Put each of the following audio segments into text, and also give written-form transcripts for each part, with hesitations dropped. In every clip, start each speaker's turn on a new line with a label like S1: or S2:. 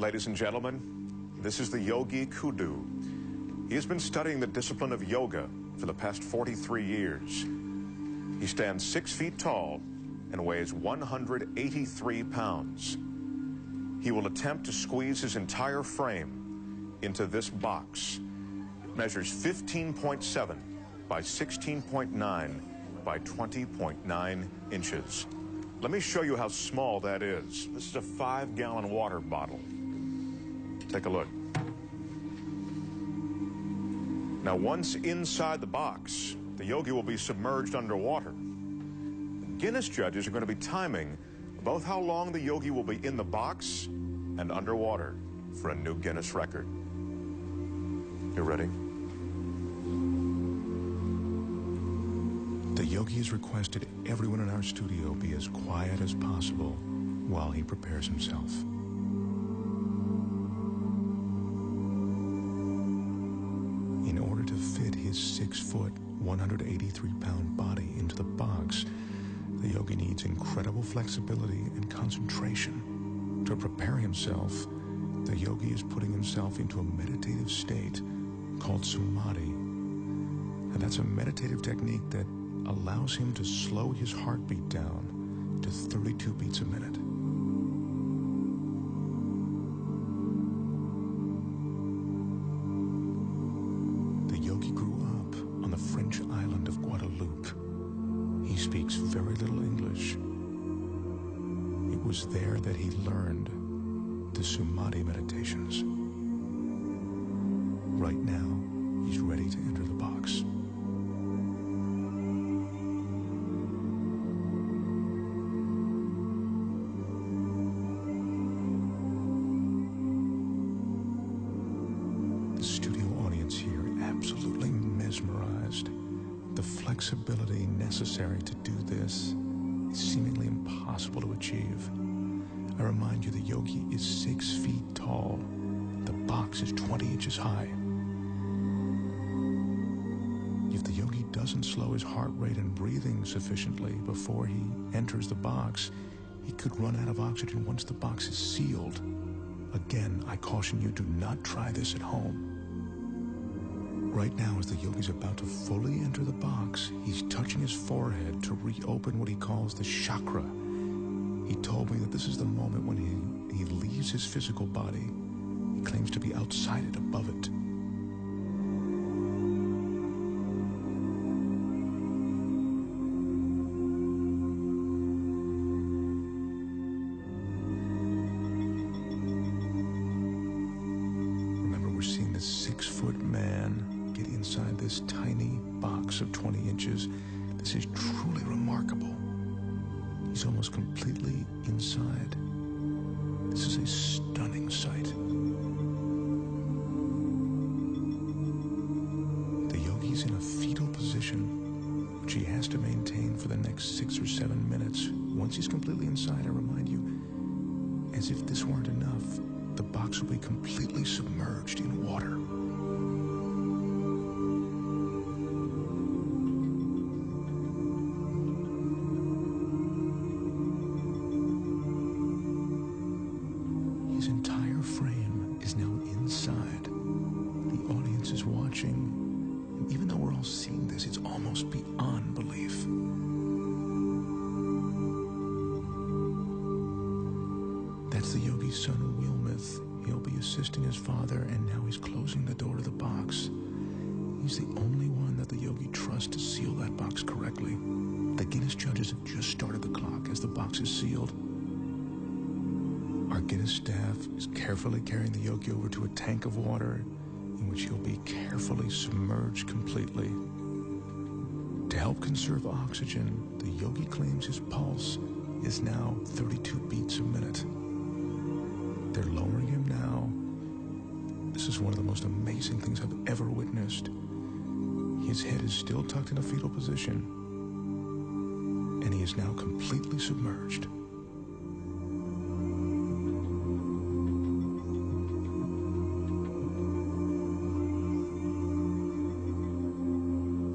S1: Ladies and gentlemen, this is the Yogi Kudu. He has been studying the discipline of yoga for the past 43 years. He stands 6 feet tall and weighs 183 pounds. He will attempt to squeeze his entire frame into this box. It measures 15.7 by 16.9 by 20.9 inches. Let me show you how small that is. This is a 5-gallon water bottle. Take a look. Now, once inside the box, the yogi will be submerged underwater. The Guinness judges are going to be timing both how long the yogi will be in the box and underwater for a new Guinness record. You ready?
S2: The yogi has requested everyone in our studio be as quiet as possible while he prepares himself. In order to fit his 6-foot, 183-pound body into the box, the yogi needs incredible flexibility and concentration. To prepare himself, the yogi is putting himself into a meditative state called samadhi. And that's a meditative technique that allows him to slow his heartbeat down to 32 beats a minute. The yogi grew up on the French island of Guadeloupe. He speaks very little English. It was there that he learned the Samadhi meditations. Right now, he's ready to enter the box. Absolutely mesmerized. The flexibility necessary to do this is seemingly impossible to achieve. I remind you, the yogi is 6 feet tall. The box is 20 inches high. If the yogi doesn't slow his heart rate and breathing sufficiently before he enters the box, he could run out of oxygen once the box is sealed. Again, I caution you, do not try this at home. Right now, as the yogi's about to fully enter the box, he's touching his forehead to reopen what he calls the chakra. He told me that this is the moment when he leaves his physical body. He claims to be outside it, above it. Remember, we're seeing this 6-foot man get inside this tiny box of 20 inches. This is truly remarkable. He's almost completely inside. This is a stunning sight. The yogi's in a fetal position, which he has to maintain for the next 6 or 7 minutes. Once he's completely inside, I remind you, as if this weren't enough, the box will be completely submerged in water. His entire frame is now inside. The audience is watching, and even though we're all seeing this, it's almost beyond belief. That's the yogi's son, Wilmeth. He'll be assisting his father, and now he's closing the door to the box. He's the only one that the yogi trusts to seal that box correctly. The Guinness judges have just started the clock as the box is sealed. Our Guinness staff is carefully carrying the yogi over to a tank of water in which he'll be carefully submerged completely. To help conserve oxygen, the yogi claims his pulse is now 32 beats a minute. They're lowering him now. This is one of the most amazing things I've ever witnessed. His head is still tucked in a fetal position, and he is now completely submerged.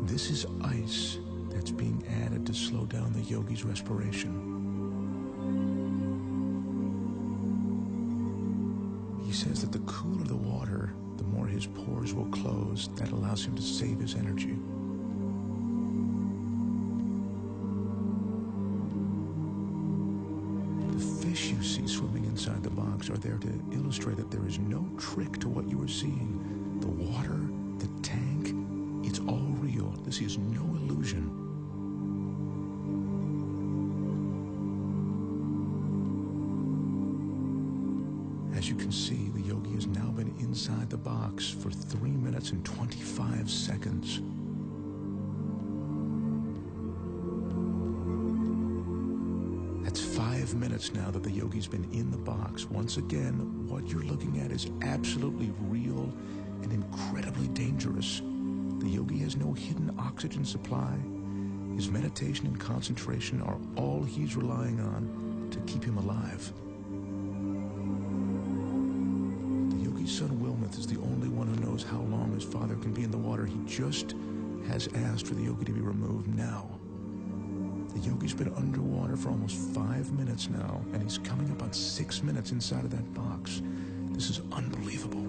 S2: This is ice that's being added to slow down the yogi's respiration. He says that the cooler the water, the more his pores will close. That allows him to save his energy. The fish you see swimming inside the box are there to illustrate that there is no trick to what you are seeing. The water, the tank, it's all real. This is no illusion. As you can see, the yogi has now been inside the box for 3 minutes and 25 seconds. That's 5 minutes now that the yogi's been in the box. Once again, what you're looking at is absolutely real and incredibly dangerous. The yogi has no hidden oxygen supply. His meditation and concentration are all he's relying on to keep him alive. Son Wilmoth is the only one who knows how long his father can be in the water. He just has asked for the yogi to be removed now. The yogi's been underwater for almost 5 minutes now, and he's coming up on 6 minutes inside of that box. This is unbelievable.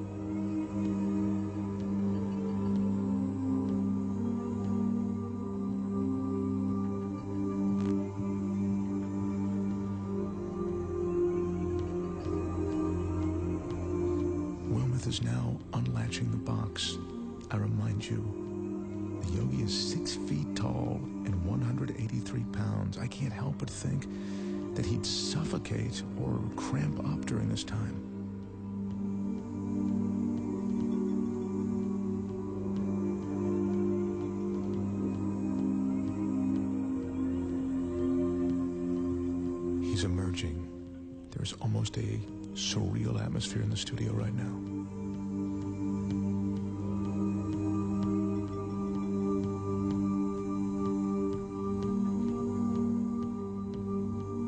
S2: Is now unlatching the box. I remind you, the yogi is 6 feet tall and 183 pounds. I can't help but think that he'd suffocate or cramp up during this time. He's emerging. There's almost a surreal atmosphere in the studio right now.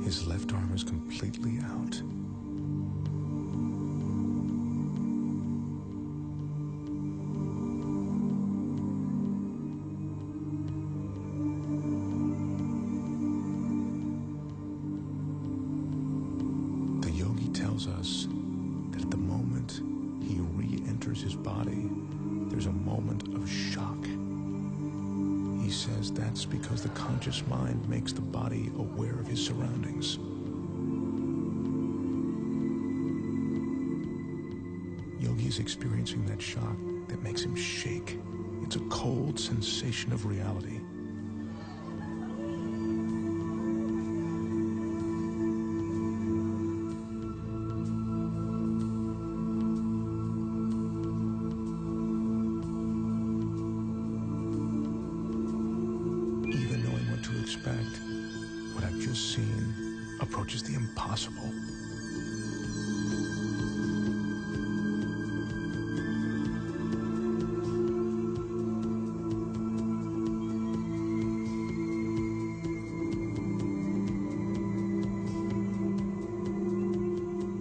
S2: His left arm is completely out. The yogi tells us that at the moment he re-enters his body, there's a moment of shock. He says that's because the conscious mind makes the body aware of his surroundings. Yogi is experiencing that shock that makes him shake. It's a cold sensation of reality. Expect, what I've just seen approaches the impossible.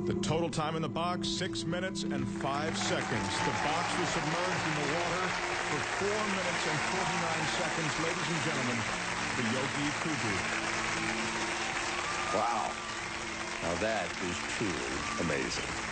S1: The total time in the box, 6 minutes and 5 seconds. The box was submerged in the water for 4 minutes and 49 seconds. Ladies and gentlemen, the Yogi Kudu.
S3: Wow. Now that is truly amazing.